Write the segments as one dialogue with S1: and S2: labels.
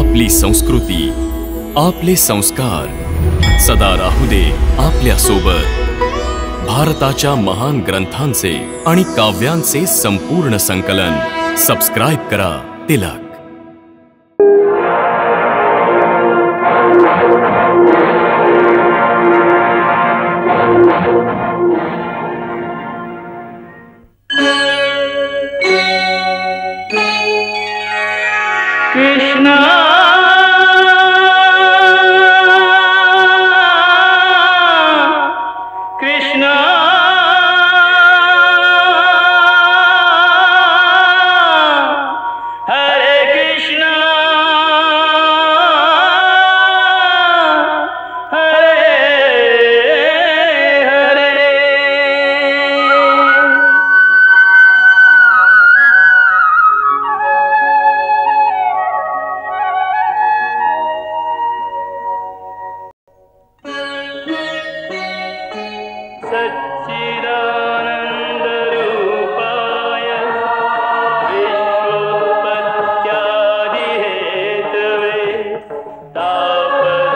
S1: आपली संस्कृती, आपले संस्कार सदा राहू दे आपल्या सोबत। भारताच्या महान ग्रंथांचे आणि काव्यांचे संपूर्ण संकलन सबस्क्राइब करा तिलक।
S2: कृष्णा कृष्णा हरे कृष्णा हरे हरे। सच्चिदानन्दरूपाय विश्वोत्पत्त्यादिहेतवे तापत्रयविनाशाय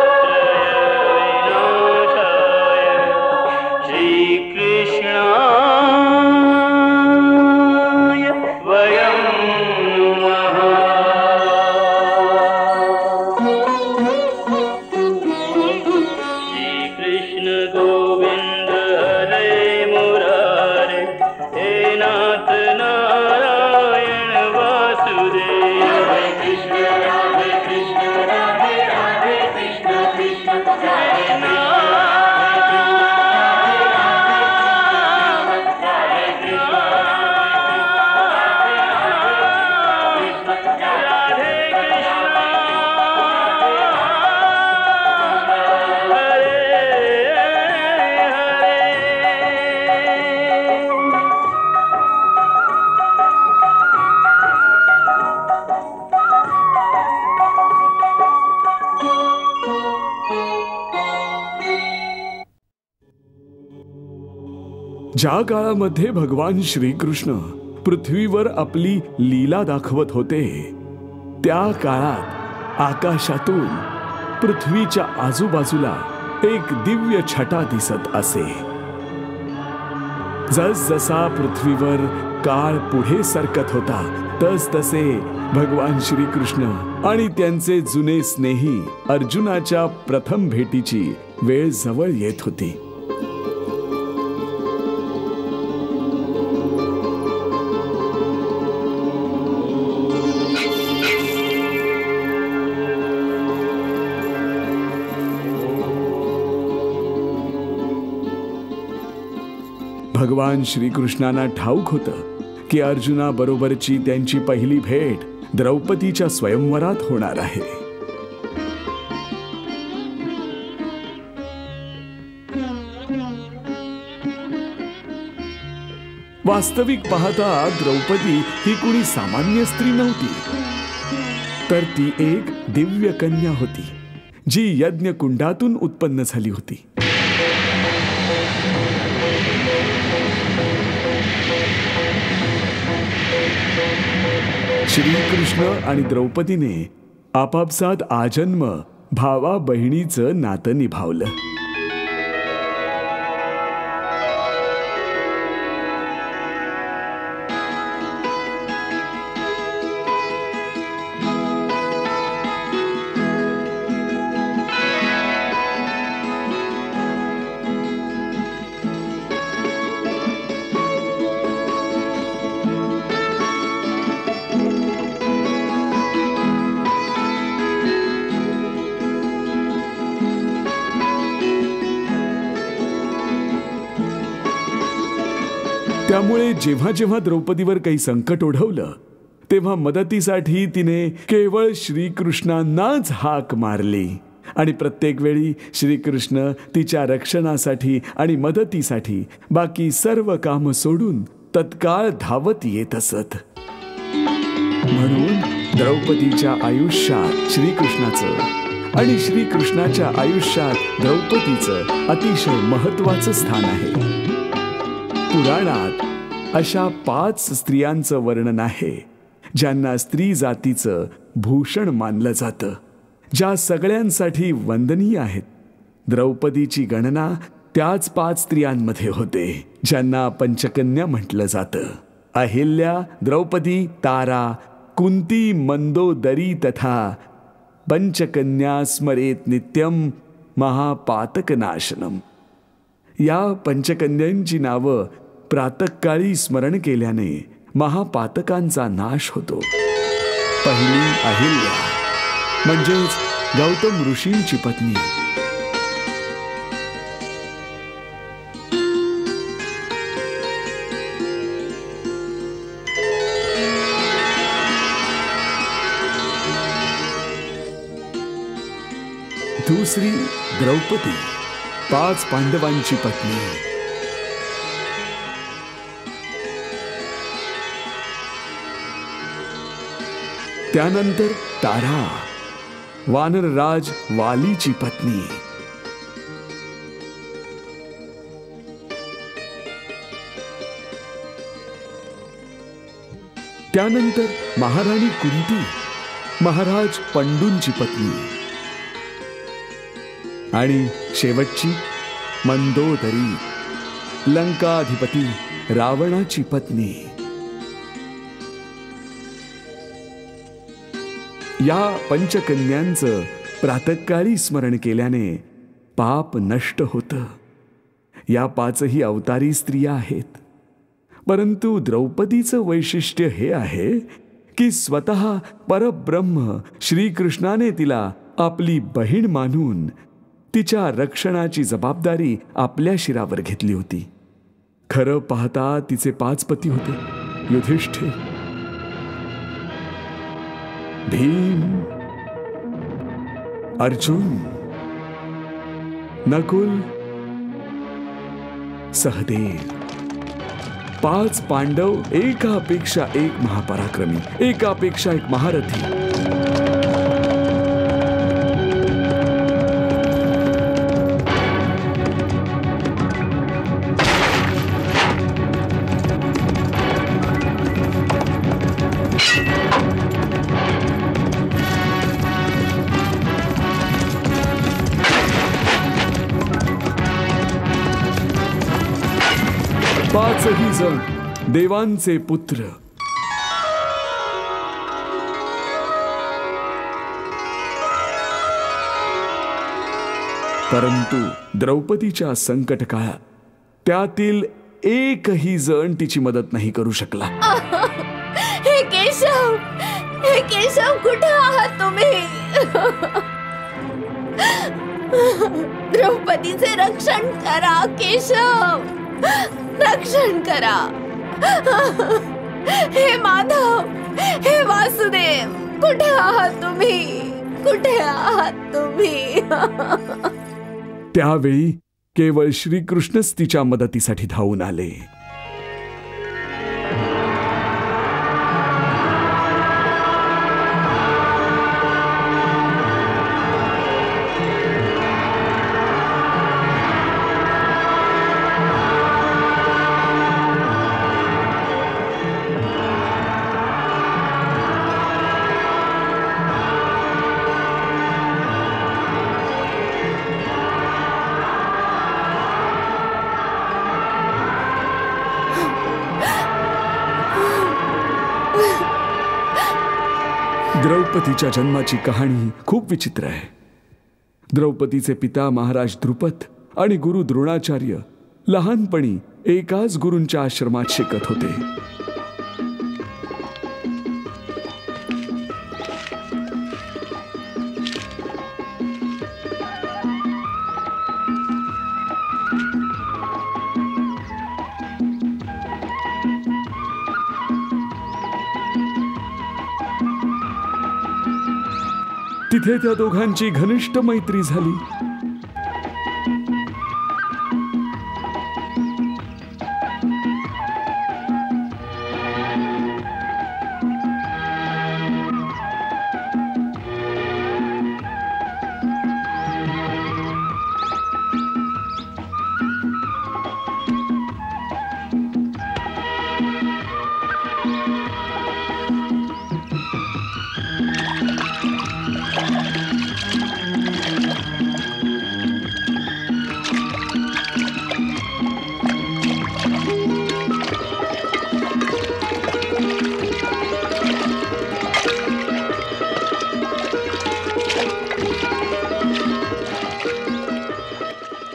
S2: श्रीकृष्णाय वयं नमः। श्रीकृष्ण गोविंद हरे मुरारे, हे नाथ नारायण वासुदेव। हरे कृष्ण राधे राधे कृष्ण कृष्ण हरे
S3: ज्या काळामध्ये भगवान श्रीकृष्ण पृथ्वीवर आपली लीला दाखवत होते, त्या काळात आकाशातून पृथ्वीच्या आजूबाजूला एक दिव्य छटा दिसत असे। जसजसा पृथ्वीवर काळ पुढे सरकत होता, तसतसे भगवान श्रीकृष्ण आणि त्यांचे जुने स्नेही अर्जुनाच्या प्रथम भेटीची वेळ जवळ येत होती। भगवान श्रीकृष्णांना ठाऊक होतं की अर्जुना बरोबरची त्यांची पहिली भेट द्रौपदीच्या स्वयंवरात होणार आहे। वास्तविक पाहता द्रौपदी ही कुणी सामान्य स्त्री नव्हती, तर ती एक दिव्य कन्या होती, जी यज्ञकुंडातून उत्पन्न झाली होती। श्रीकृष्ण आणि द्रौपदीने आपापसात आजन्म भावा बहिणीचं नातं निभावलं। त्यामुळे जेव्हा जेव्हा द्रौपदीवर काही संकट ओढवलं, तेव्हा मदतीसाठी तिने केवळ श्रीकृष्णांनाच हाक मारली आणि प्रत्येक वेळी श्रीकृष्ण तिच्या रक्षणासाठी आणि मदतीसाठी बाकी सर्व काम सोडून तत्काळ धावत येत असत। म्हणून द्रौपदीच्या आयुष्यात श्रीकृष्णाचं आणि श्रीकृष्णाच्या आयुष्यात द्रौपदीचं अतिशय महत्त्वाचं स्थान आहे। पुराणात अशा 5 स्त्रियांचं वर्णन आहे ज्यांना स्त्री जातीचं भूषण मानलं जातं, ज्या सगळ्यांसाठी वंदनीय आहेत. द्रौपदीची गणना त्याच 5 स्त्रियांमध्ये होते ज्यांना पंचकन्या म्हटलं जातं. अहिल्या, द्रौपदी, तारा, कुंती, मंदोदरी तथा पंचकन्या स्मरेत नित्यम महापातकनाशनम. या पंचकन्यांची नावं प्रातःकाळी स्मरण केल्याने महापातकांचा नाश होतो. पहिली अहिल्या म्हणजेच गौतम ऋषींची पत्नी. दुसरी द्रौपदी, 5 पांडवांची पत्नी. त्यानंतर तारा, वानरराज वालीची पत्नी. त्यानंतर महाराणी कुंती, महाराज पंडूंची पत्नी. आणि शेवटची मंदोदरी, लंकाधिपती रावणाची पत्नी. या पंचकन्यांचं प्रातःकाळी स्मरण केल्याने पाप नष्ट होतं. या 5ही अवतारी स्त्रिया आहेत. परंतु द्रौपदीचं वैशिष्ट्य हे आहे की स्वतः परब्रह्म श्रीकृष्णाने तिला आपली बहीण मानून तिच्या रक्षणाची जबाबदारी आपल्या शिरावर घेतली होती. खरं पाहता तिचे 5 पती होते. युधिष्ठिर, भीम, अर्जुन, नकुल, सहदेव. 5 पांडव एकापेक्षा एक महापराक्रमी, एकापेक्षा एक महारथी. पाचही जण देवांचे पुत्र. परंतु द्रौपदीच्या संकट काळात त्यातील एकही जण तिची मदत नाही करू शकला.
S4: हे केशव, हे केशव, कुठे आहात तुम्ही? द्रौपदीचे रक्षण करा केशव, रक्षण करा. हे माधव, हे वासुदेव, कुठे आहात तुम्ही? कुठे आहात तुम्ही?
S3: त्यावेळी केवळ श्रीकृष्णच तिच्या मदतीसाठी धावून आले. द्रौपदीच्या जन्माची कहाणी खूप विचित्र आहे. द्रौपदीचे पिता महाराज द्रुपद आणि गुरु द्रोणाचार्य लहानपणी एकाच गुरूंच्या आश्रमात शिकत होते. तिथे त्या दोघांची घनिष्ठ मैत्री झाली.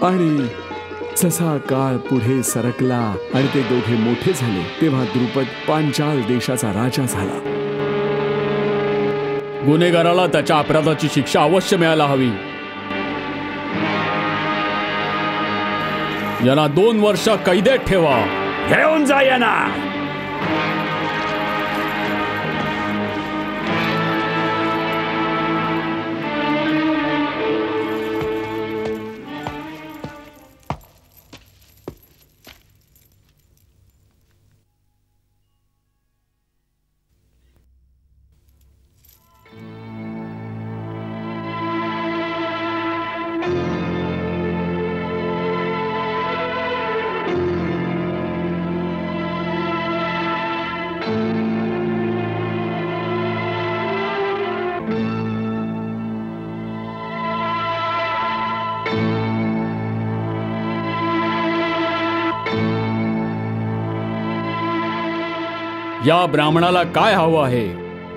S3: आणि जसा काळ पुढे सरकला आणि ते दोघे मोठे झाले तेव्हा द्रुपद पांचाल देशाचा राजा झाला.
S5: गुन्हेगाराला त्याच्या अपराधाची शिक्षा अवश्य मिळायला हवी. यांना 2 वर्ष कैदेत ठेवा.
S3: घेऊन जा यांना.
S5: या ब्राह्मणाला काय हवं आहे?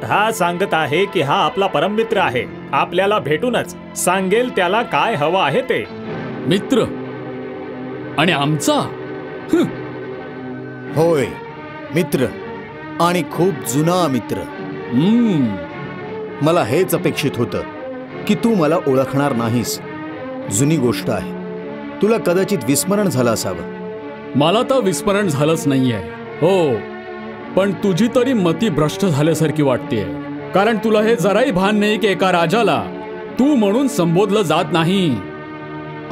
S6: हा सांगत आहे की हा आपला परममित्र आहे. आपल्याला भेटूनच सांगेल त्याला काय हवं आहे ते.
S5: मित्र आणि आमचा?
S7: होय, मित्र आणि खूप जुना मित्र. मला हेच अपेक्षित होतं की तू मला ओळखणार नाहीस. जुनी गोष्ट आहे. तुला कदाचित विस्मरण झालं असावं.
S5: मला तर विस्मरण झालंच नाहीये. हो, पण तुझी तरी मती भ्रष्ट झाल्यासारखी वाटतेय. कारण तुला हे जराही भान नाही की एका राजाला तू म्हणून संबोधलं जात नाही,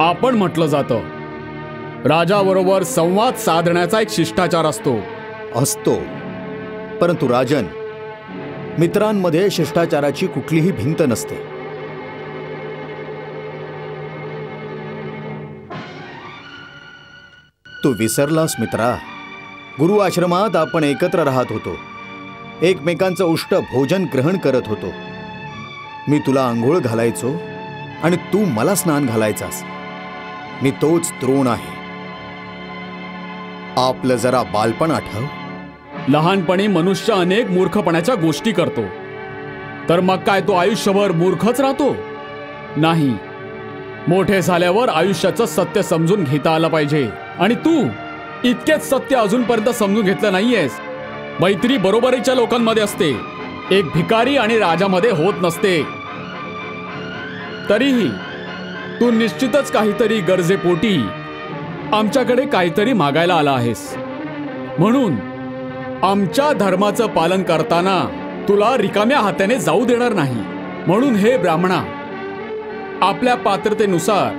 S5: आपण म्हटलं जातं. राजाबरोबर संवाद साधण्याचा एक शिष्टाचार असतो.
S7: परंतु राजन, मित्रांमध्ये शिष्टाचाराची कुठलीही भिंत नसते. तू विसरलास मित्रा, गुरु आश्रमात आपण एकत्र राहत होतो. एकमेकांचं उष्ट भोजन ग्रहण करत होतो. मी तुला आंघोळ घालायचो आणि तू मला स्नान घालायचास. मी तोच द्रोण आहे. आपलं जरा बालपण आठव.
S5: लहानपणी मनुष्य अनेक मूर्खपणाच्या गोष्टी करतो, तर मग काय तो आयुष्यभर मूर्खच राहतो? नाही, मोठे झाल्यावर आयुष्याचं सत्य समजून घेता आलं पाहिजे. आणि तू इतकेच सत्य अजूनपर्यंत समजून घेतलं नाहीयेस. मैत्री बरोबरीच्या लोकांमध्ये असते, एक भिकारी आणि राजामध्ये होत नसते. तरीही तू निश्चितच काहीतरी गरजेपोटी आमच्याकडे काहीतरी मागायला आला आहेस. म्हणून आमच्या धर्माचं पालन करताना तुला रिकाम्या हाताने जाऊ देणार नाही. म्हणून हे ब्राह्मणा, आपल्या पात्रतेनुसार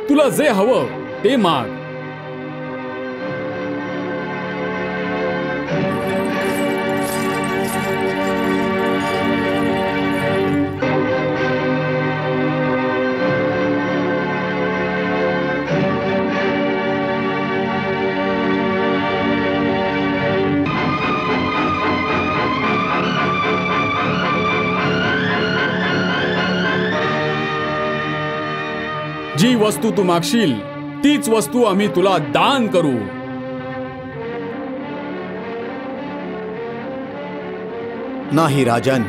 S5: तुला जे हवं ते माग. जी वस्तू तू मागशील तीच वस्तू आम्ही तुला दान करू.
S7: नाही राजन,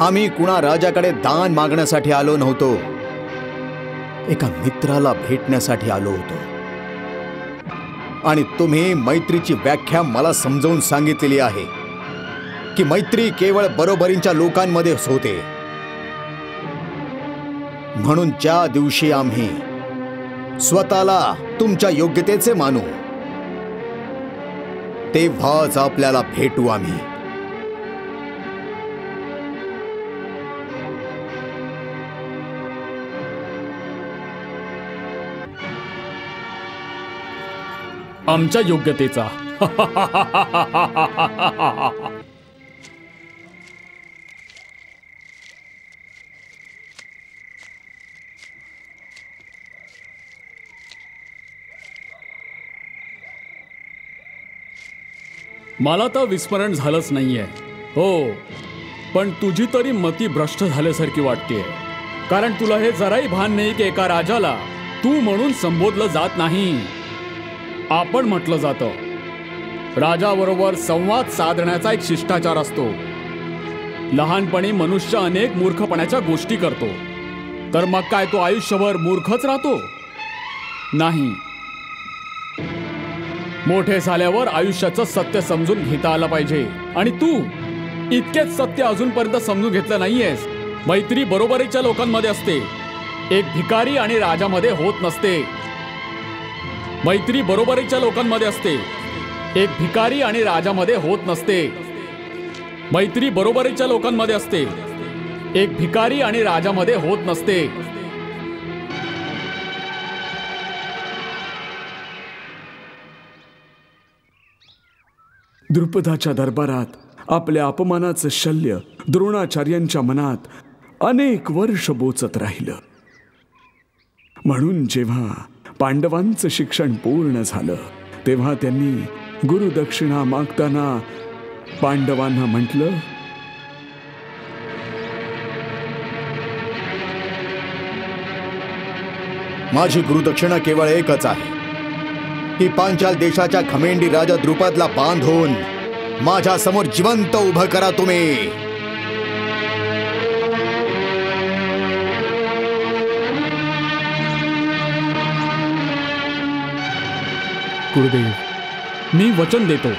S7: आम्ही कुणा राजाकडे दान मागण्यासाठी आलो नव्हतो. एका मित्राला भेटण्यासाठी आलो होतो. आणि तुम्ही मैत्रीची व्याख्या मला समजावून सांगितलेली आहे की मैत्री केवळ बरोबरीच्या लोकांमध्येच होते. म्हणून ज्या दिवशी आम्ही स्वतःला तुमच्या योग्यतेचे मानू तेव्हाच आपल्याला भेटू. आम्ही
S5: आमच्या योग्यतेचा मला तर विस्मरण झालंच नाहीये. हो, पण तुझी तरी मती भ्रष्ट झाल्यासारखी वाटतेय. कारण तुला हे जराही भान नाही की एका राजाला तू म्हणून संबोधलं जात नाही, आपण म्हटलं जातं. राजाबरोबर संवाद साधण्याचा एक शिष्टाचार असतो. लहानपणी मनुष्य अनेक मूर्खपणाच्या गोष्टी करतो, तर मग काय तो आयुष्यभर मूर्खच राहतो? नाही. मोठे झाल्यावर आयुष्याचं सत्य समजून घेता आलं पाहिजे. आणि तू इतकेच सत्य अजूनपर्यंत समजून घेतलं नाहीयेस. मैत्री बरोबरीच्या लोकांमध्ये असते, एक भिकारी आणि राजामध्ये होत नसते. मैत्री बरोबरीच्या लोकांमध्ये असते, एक भिकारी आणि राजामध्ये होत नसते. मैत्री बरोबरीच्या लोकांमध्ये असते, एक भिकारी आणि राजामध्ये होत नसते.
S3: द्रुपदाच्या दरबारात आपल्या अपमानाचं शल्य द्रोणाचार्यांच्या मनात अनेक वर्ष बोचत राहिलं. म्हणून जेव्हा पांडवांचं शिक्षण पूर्ण झालं तेव्हा त्यांनी गुरुदक्षिणा मागताना पांडवांना म्हटलं,
S7: माझी गुरुदक्षिणा केवळ एकच आहे की पांचाल देशाच्या खमेंडी राजा द्रुपदला बांधून माझ्या समोर जिवंत उभं करा तुम्ही.
S5: गुरुदेव, मी वचन देतो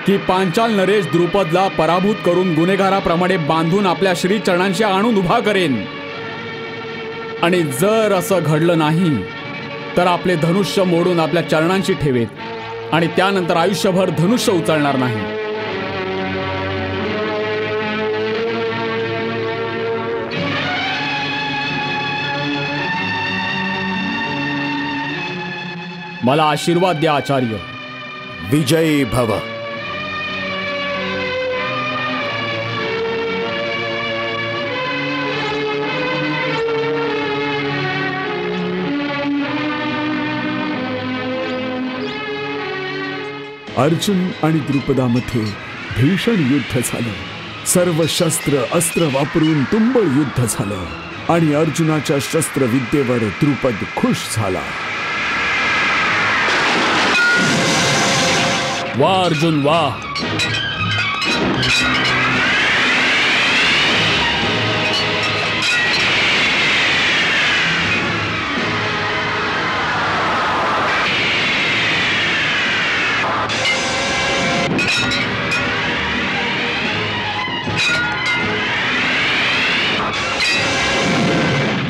S5: की पांचाल नरेश द्रुपदला पराभूत करून गुन्हेगाराप्रमाणे बांधून आपल्या श्री चरणांशी आणून उभा करेन. आणि जर असं घडलं नाही तर आपले धनुष्य मोडून आपल्या चरणांशी ठेवेत आणि त्यानंतर आयुष्यभर धनुष्य उचलणार नाही. मला आशीर्वाद द्या आचार्य.
S7: विजयी भव.
S3: अर्जुन आणि द्रुपदामध्ये भीषण युद्ध झालं. सर्व शस्त्र अस्त्र वापरून तुंबळ युद्ध झालं आणि अर्जुनाच्या शस्त्रविद्येवर द्रुपद खुश झाला.
S5: वा अर्जुन वा.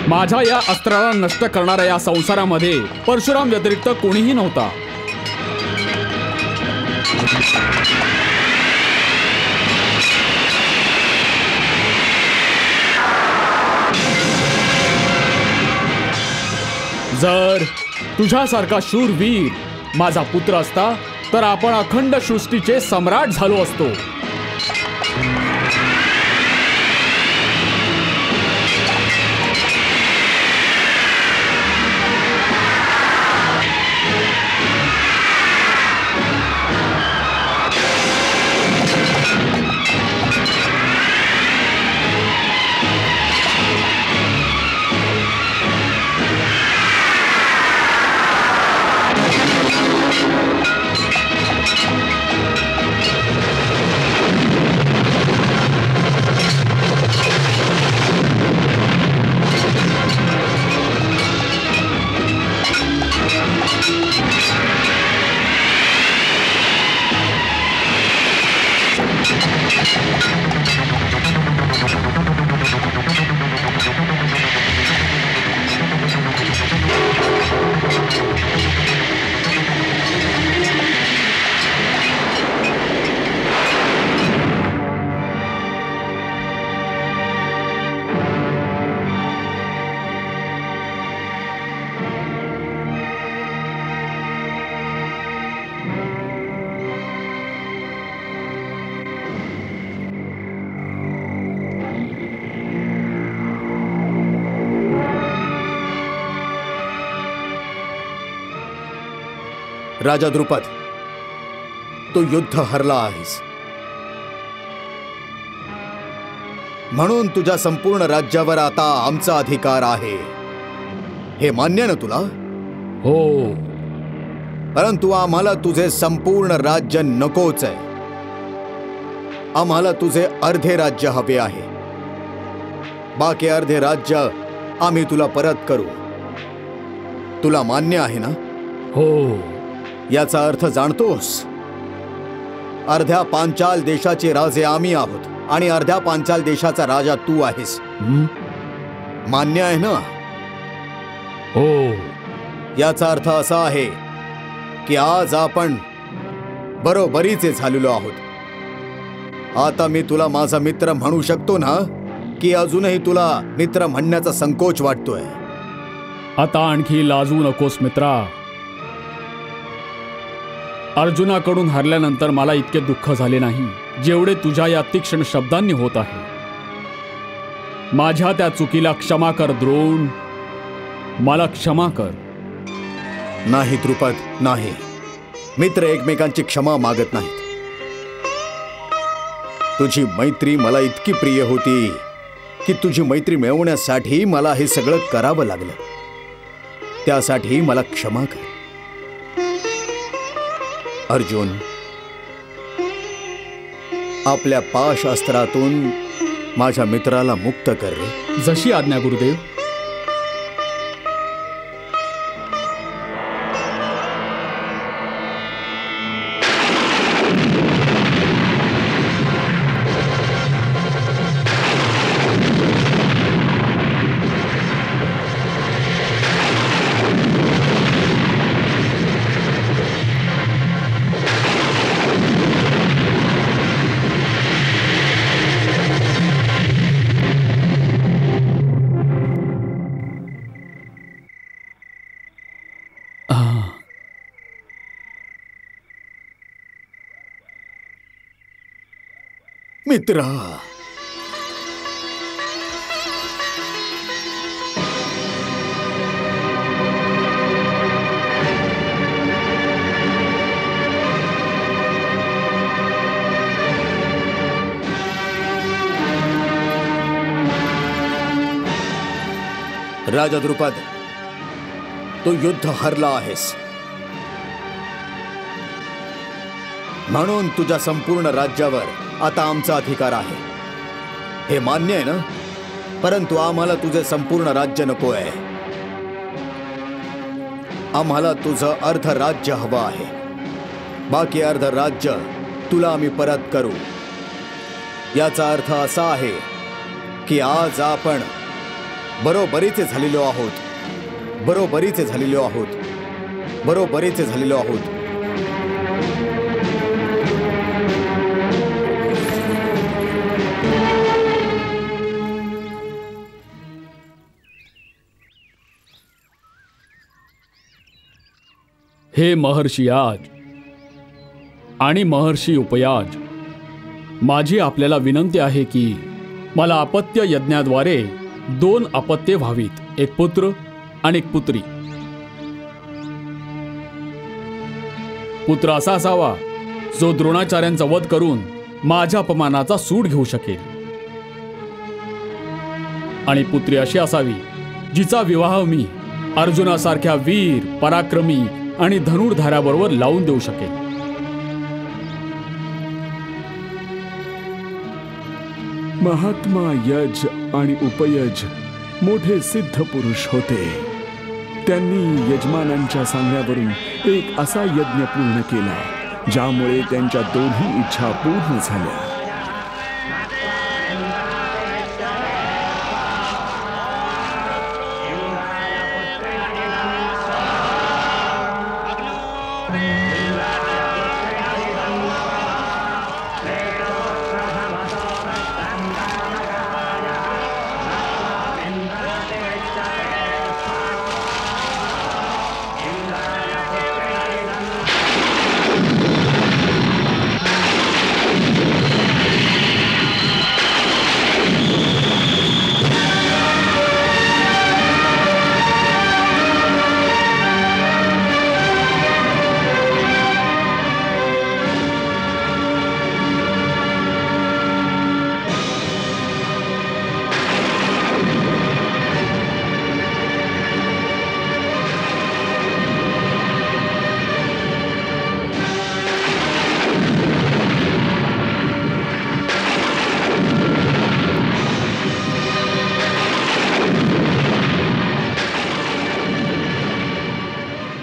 S5: माझ्या या अस्त्राला नष्ट करणाऱ्या या संसारामध्ये परशुराम व्यतिरिक्त कोणीही नव्हता. जर तुझ्यासारखा शूरवीर माझा पुत्र असता तर आपण अखंड सृष्टीचे सम्राट झालो असतो.
S7: राजा द्रुपद, तू युद्ध हरला आहेस. म्हणून तुझ्या संपूर्ण राज्यावर आता आमचा अधिकार आहे, हे मान्य ना तुला?
S5: हो.
S7: परंतु आम्हाला तुझे संपूर्ण राज्य नकोच आहे. आम्हाला तुझे अर्धे राज्य हवे आहे. बाकी अर्धे राज्य आम्ही तुला परत करू. तुला मान्य आहे ना?
S5: हो.
S7: याचा अर्थ जाणतोस? अर्ध्या पांचाल देशाचे राजे आम्ही आहोत आणि अर्ध्या पांचाल देशाचा राजा तू आहेस. मान्य आहे ना?
S5: हो.
S7: याचा अर्थ असा आहे की आज आपण बरोबरीचे झालेलो आहोत. आता मी तुला माझा मित्र म्हणू शकतो ना, की अजूनही तुला मित्र म्हणण्याचा संकोच वाटतोय?
S5: आता आणखी लाजू नकोस मित्रा. अर्जुनाकडून हरल्यानंतर मला इतके दुःख झाले नाही जेवढे तुझ्या या तीक्ष्ण शब्दांनी होत आहे. माझ्या त्या चुकीला क्षमा कर द्रोण. मला क्षमा कर.
S7: नाही द्रुपद, नाही. मित्र एकमेकांची क्षमा मागत नाहीत. तुझी मैत्री मला इतकी प्रिय होती की तुझी मैत्री मिळवण्यासाठी मला हे सगळं करावं लागलं. त्यासाठी मला क्षमा कर. अर्जुन, आपल्या पाश अस्त्रातून माझ्या मित्राला मुक्त कर रे.
S5: जशी आज्ञा गुरुदेव.
S7: मित्रा, राजा द्रुपद, तू युद्ध हरला आहेस. म्हणून तुझ्या संपूर्ण राज्यावर आता आमचा अधिकार आहे, हे मान्य आहे ना? परंतु आम्हाला तुझे संपूर्ण राज्य नको आहे. आम्हाला तुझं अर्ध राज्य हवं आहे. बाकी अर्ध राज्य तुला आम्ही परत करू. याचा अर्थ असा आहे की आज आपण बरोबरीचे झालेलो आहोत. बरोबरीचे झालेलो आहोत. बरोबरीचे झालेलो आहोत.
S5: हे महर्षी आज आणि महर्षी उपयाज, माझी आपल्याला विनंती आहे की मला अपत्य यज्ञाद्वारे 2 अपत्ये व्हावीत, एक पुत्र आणि एक पुत्री. पुत्र असा असावा जो द्रोणाचार्यांचा वध करून माझ्या अपमानाचा सूड घेऊ शकेल, आणि पुत्री अशी असावी जिचा विवाह मी अर्जुनासारख्या वीर, पराक्रमी आणि धनुर्धाराबरोबर लावून देऊ शकेल.
S3: महात्मा यज आणि उपयज मोठे सिद्ध पुरुष होते. त्यांनी यजमानांच्या सांगण्यावरून एक असा यज्ञ पूर्ण केला ज्यामुळे त्यांच्या दोन्ही इच्छा पूर्ण झाल्या.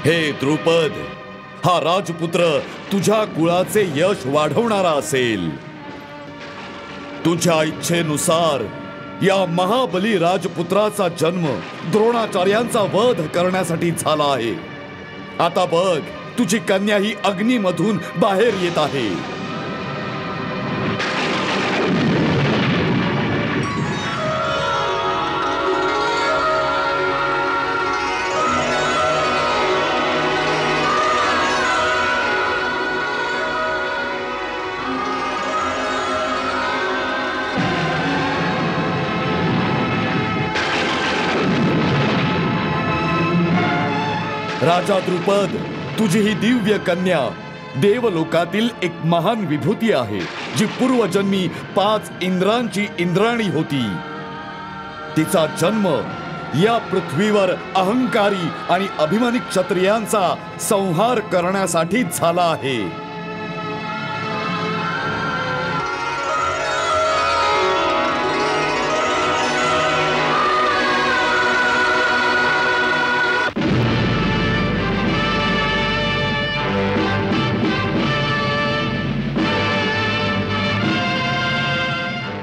S8: हे द्रुपद, हा राजपुत्र तुझ्या कुळाचे यश वाढवणारा असेल. तुझ्या इच्छेनुसार या महाबली राजपुत्राचा जन्म द्रोणाचार्यांचा वध करण्यासाठी झाला आहे. आता बघ, तुझी कन्या ही अग्नीमधून बाहेर येत आहे. राजा द्रुपद, तुझी ही दिव्य कन्या देवलोकातील एक महान विभूती आहे, जी पूर्वजन्मी 5 इंद्रांची इंद्राणी होती. तिचा जन्म या पृथ्वीवर अहंकारी आणि अभिमानी क्षत्रियांचा संहार करण्यासाठी झाला आहे.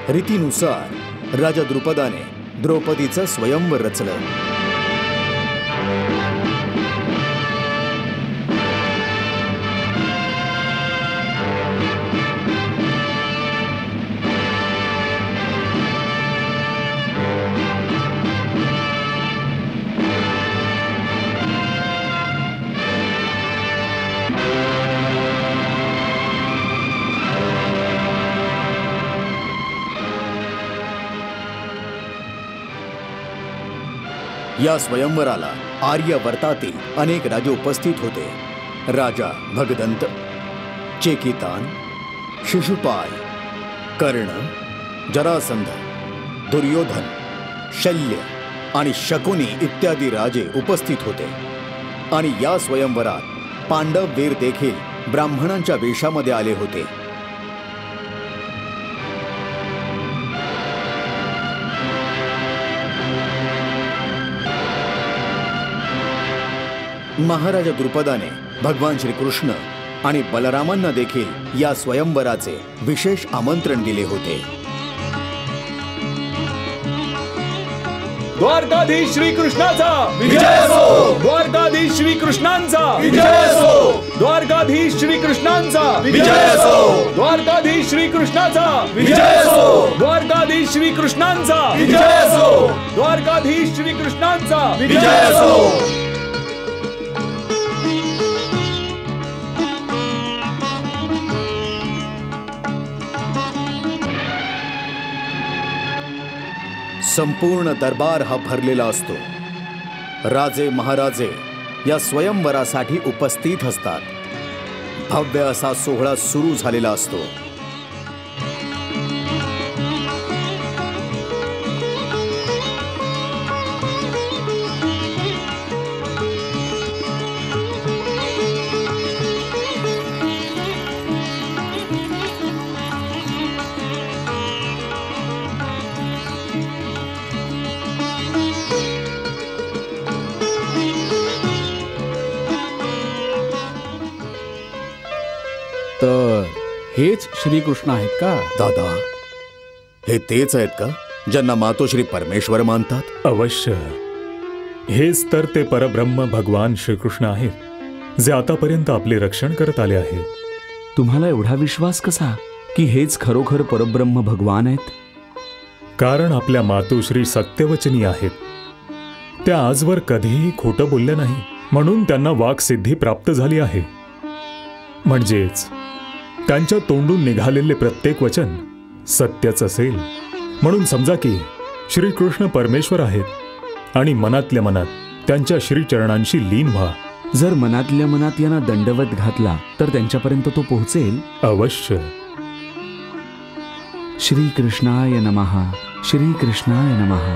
S7: रीतीनुसार राजा द्रुपदाने द्रौपदीचं स्वयंवर रचलं. या स्वयंवराला आर्यवर्तातील अनेक राजे उपस्थित होते. राजा भगदंत, चेकितान, शिशुपाल, कर्ण, जरासंध, दुर्योधन, शल्य आणि शकुनी इत्यादी राजे उपस्थित होते. आणि या स्वयंवरात पांडव वीर देखील ब्राह्मणांच्या वेशामध्ये आले होते. महाराजा द्रुपदाने भगवान श्रीकृष्ण आणि बलरामांना देखील या स्वयंवराचे विशेष आमंत्रण दिले होते.
S3: द्वारकाधीश श्रीकृष्णाचा विजय असो! द्वारकाधीश श्रीकृष्णांचा विजय असो! द्वारकाधीश श्रीकृष्णांचा विजय असो! द्वारकाधीश श्रीकृष्णाचा विजय असो! द्वारकाधीश श्रीकृष्णांचा विजय असो! द्वारकाधीश श्रीकृष्णांचा विजय असो!
S7: संपूर्ण दरबार हा भरलेला असतो. राजे महाराजे या स्वयंवरासाठी उपस्थित असतात. भव्य असा सोहळा सुरू झालेला असतो.
S5: तर हेच श्रीकृष्ण आहेत का?
S7: दादा, हे तेच आहेत का ज्यांना मातोश्री परमेश्वर मानतात?
S6: अवश्य, हेच तर ते परब्रह्म भगवान श्रीकृष्ण आहेत, जे आतापर्यंत आपले रक्षण करत आले आहेत.
S3: तुम्हाला एवढा विश्वास कसा की हेच खरोखर परब्रह्म भगवान आहेत?
S6: कारण आपल्या मातोश्री सत्यवचनी आहेत. त्या आजवर कधीही खोटं बोलल्या नाही, म्हणून त्यांना वाक्सिद्धी प्राप्त झाली आहे. म्हणजेच त्यांच्या तोंडून निघालेले प्रत्येक वचन सत्यच असेल. म्हणून समजा की श्रीकृष्ण परमेश्वर आहेत आणि मनातल्या मनात त्यांच्या श्रीचरणांशी लीन व्हा.
S3: जर मनातल्या मनात यांना दंडवत घातला तर त्यांच्यापर्यंत तो पोहोचेल.
S6: अवश्य.
S3: श्रीकृष्णाय नमः, श्रीकृष्णाय नमः.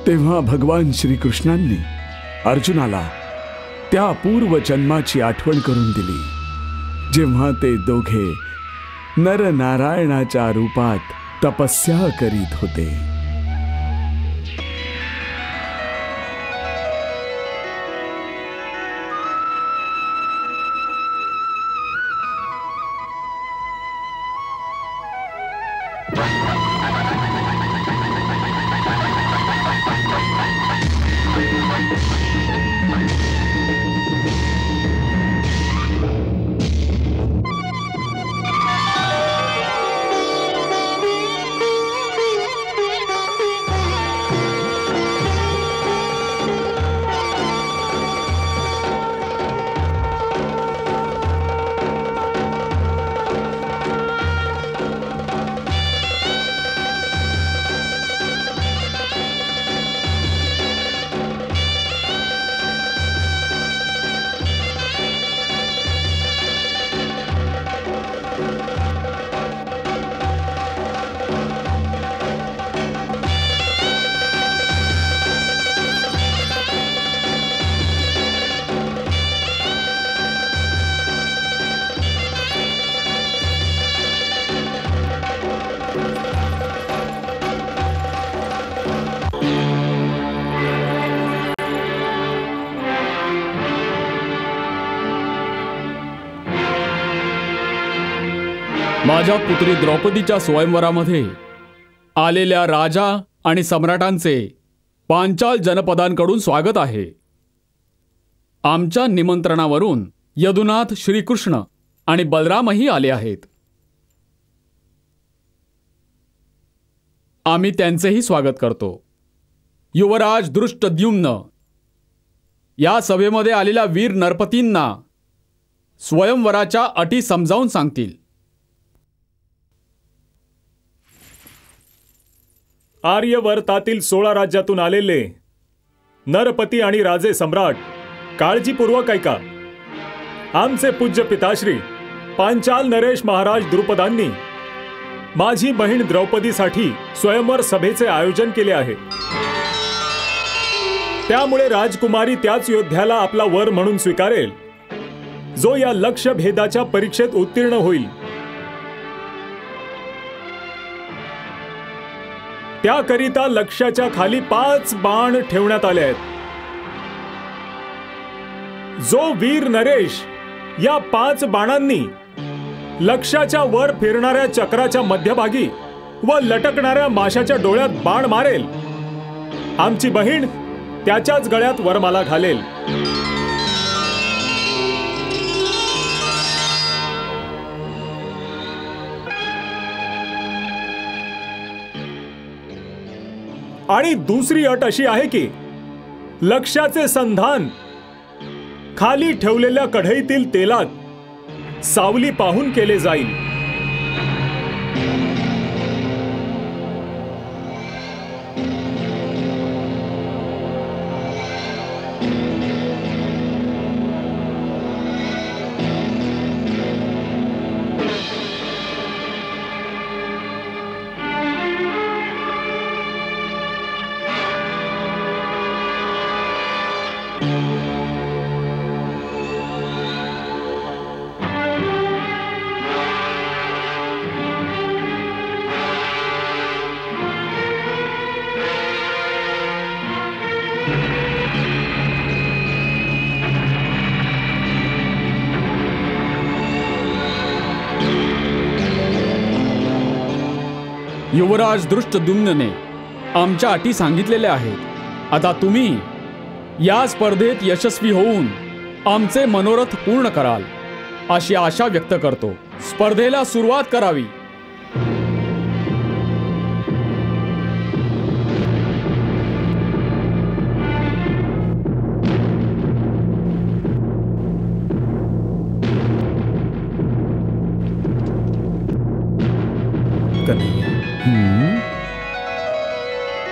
S3: तेव्हा भगवान श्रीकृष्णांनी अर्जुनाला त्या अपूर्व जन्माची आठवण करून दिली, जेव्हा ते दोघे नरनारायणाच्या रूपात तपस्या करीत होते.
S5: माझ्या पुत्री द्रौपदीच्या स्वयंवरामध्ये आलेल्या राजा आणि सम्राटांचे पांचाल जनपदांकडून स्वागत आहे. आमच्या निमंत्रणावरून यदुनाथ श्रीकृष्ण आणि बलरामही आले आहेत. आम्ही त्यांचेही स्वागत करतो. युवराज दृष्टद्युम्न या सभेमध्ये आलेल्या वीर नरपतींना स्वयंवराच्या अटी समजावून सांगतील.
S6: आर्यवर्तातील 16 राज्यातून आलेले नरपती आणि राजे सम्राट काळजीपूर्वक ऐका. आमचे पूज्य पिताश्री पांचाल नरेश महाराज द्रुपदांनी माझी बहीण द्रौपदीसाठी स्वयंवर सभेचे आयोजन केले आहे. त्यामुळे राजकुमारी त्याच योद्ध्याला आपला वर म्हणून स्वीकारेल जो या लक्ष्य भेदाच्या परीक्षेत उत्तीर्ण होईल. त्याकरिता लक्ष्याच्या खाली 5 बाण ठेवण्यात आले आहेत. जो वीर नरेश या 5 बाणांनी लक्ष्याच्या वर फिरणाऱ्या चक्राच्या मध्यभागी व लटकणाऱ्या माशाच्या डोळ्यात बाण मारेल, आमची बहीण त्याच्याच गळ्यात वरमाला घालेल. आणि दुसरी अट अशी आहे की लक्ष्याचे संधान खाली ठेवलेल्या कढईतील तेलात सावली पाहून केले जाईल.
S5: युवराज दृष्टद्युम्नने आमच्या अटी सांगितलेल्या आहेत. आता तुम्ही या स्पर्धेत यशस्वी होऊन आमचे मनोरथ पूर्ण कराल अशी आशा व्यक्त करतो. स्पर्धेला सुरुवात करावी.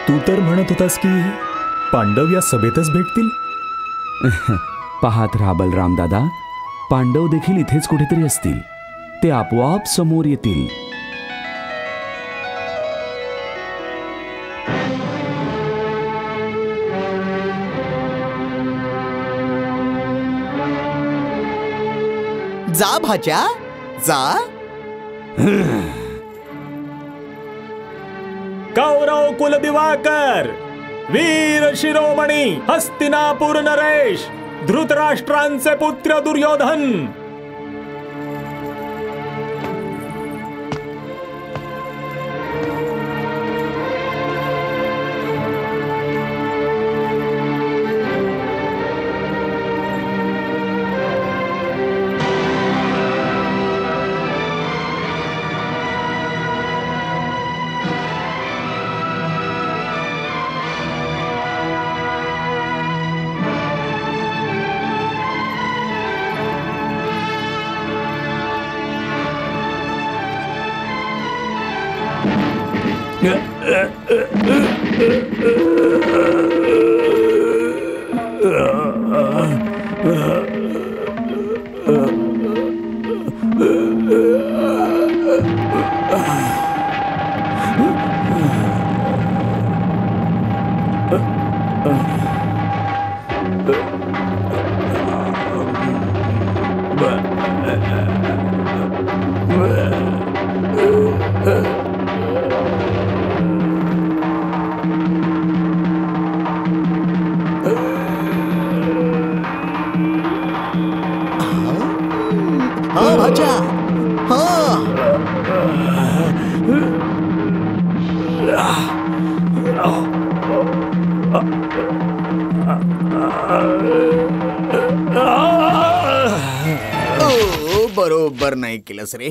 S6: तू तर म्हणत होतास की पांडव या सभेतच भेटतील.
S3: पाहत राहा बलराम दादा, पांडव देखील इथेच कुठेतरी असतील. ते आपोआप समोर येतील.
S7: जा भाच्या जा.
S6: कौरव कुल दिवाकर, वीर शिरोमणी हस्तिनापुर नरेश, धृतराष्ट्रांचे पुत्र दुर्योधन.
S7: हा भाच्या हा. बरोबर नाही केलंस रे.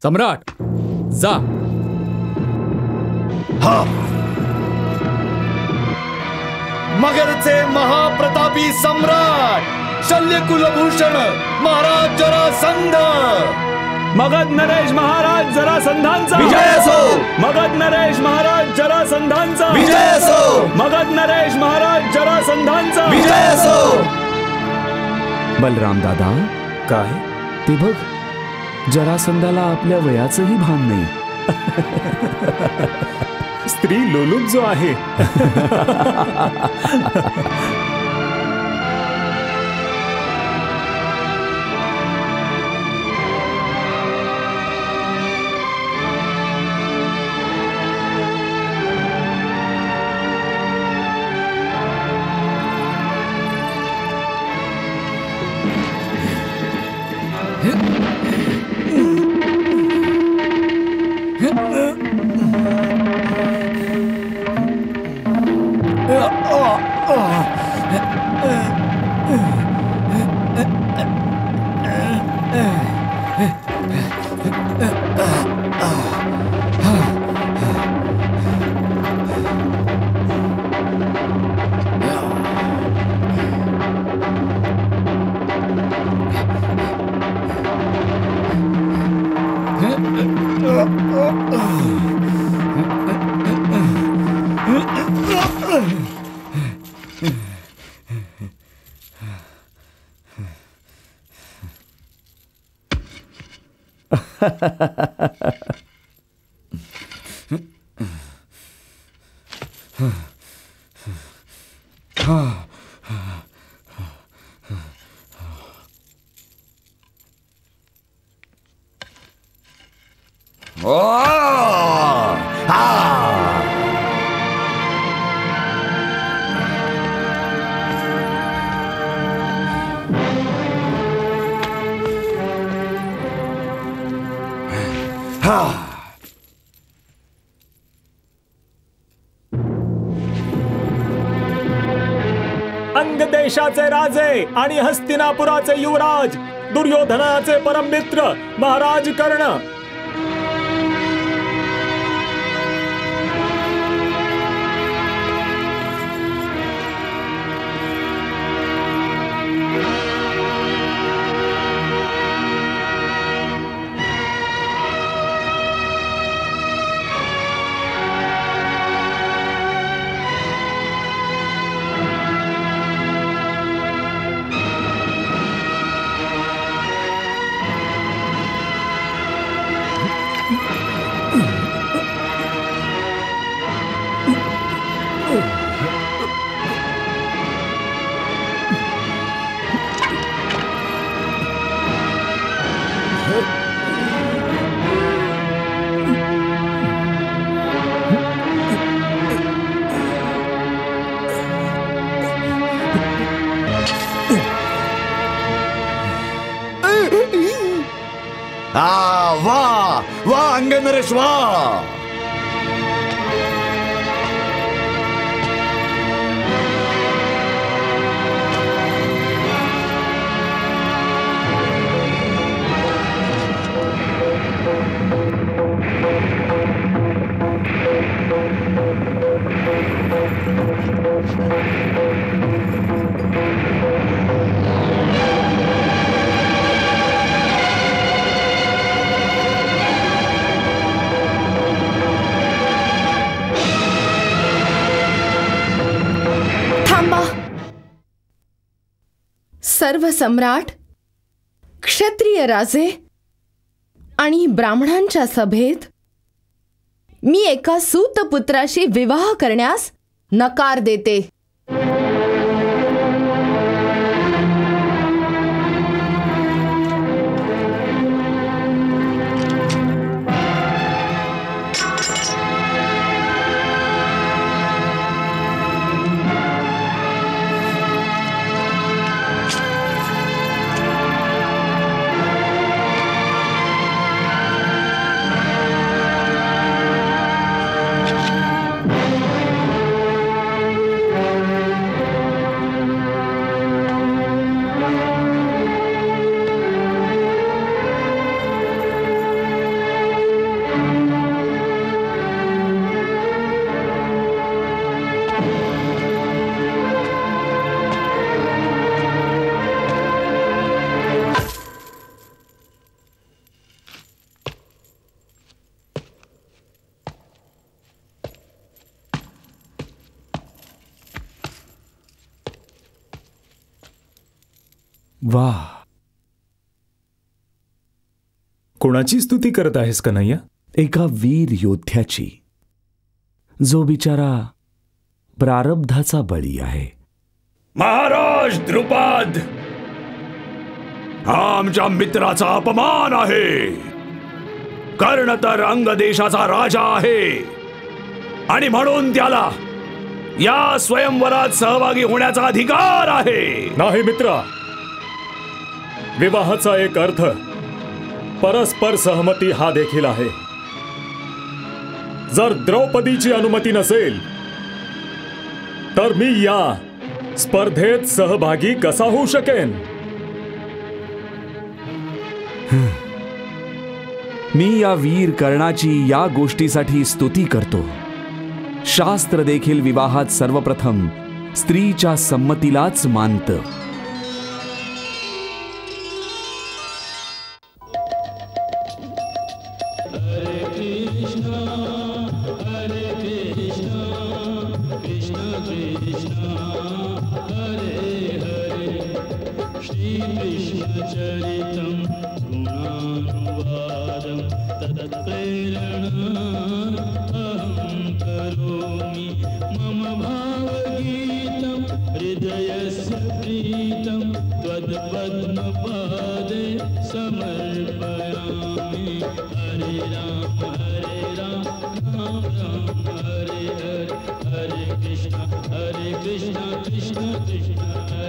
S5: सम्राट जा.
S8: मगरचे महाप्रतापी सम्राट शल्य कुलभूषण महाराज जरासंध.
S3: मगध नरेश महाराज जरासंधांचा
S8: विजय असो.
S3: मगध नरेश महाराज जरासंधांचा
S8: विजय असो.
S3: मगध नरेश महाराज जरासंधांचा
S8: विजय असो.
S3: बलराम दादा,
S6: काय?
S3: ते बघ, जरासंधाला आपल्या वयाचंही भान नाही.
S6: स्त्री लोलूप जो आहे. अंग देशाचे राजे आणि हस्तिनापुराचे युवराज दुर्योधनाचे परममित्र महाराज कर्ण.
S7: वा वा अंगनरेश वा.
S4: सर्व सम्राट, क्षत्रिय राजे आणि ब्राह्मणांच्या सभेत मी एका सूतपुत्राशी विवाह करण्यास नकार देते.
S3: वाह.
S6: कोणाची स्तुती करत आहेस कन्हैया?
S3: एका वीर योद्ध्याची, जो बिचारा प्रारब्धाचा बळी आहे.
S8: महाराज द्रुपद, हा आमच्या मित्राचा अपमान आहे. कर्ण तर अंग देशाचा राजा आहे आणि म्हणून त्याला या स्वयंवरात सहभागी होण्याचा अधिकार आहे.
S6: नाही मित्रा, विवाहाचा एक अर्थ परस्पर सहमती हा देखील आहे. जर द्रौपदीची अनुमती नसेल तर मी या स्पर्धेत सहभागी कसा होऊ शकेन?
S3: मी या वीर कर्णाची या गोष्टीसाठी स्तुती करतो. शास्त्र देखील विवाहात सर्वप्रथम स्त्रीच्या संमतीलाच मानतं.
S2: Hare Krishna, Krishna Krishna,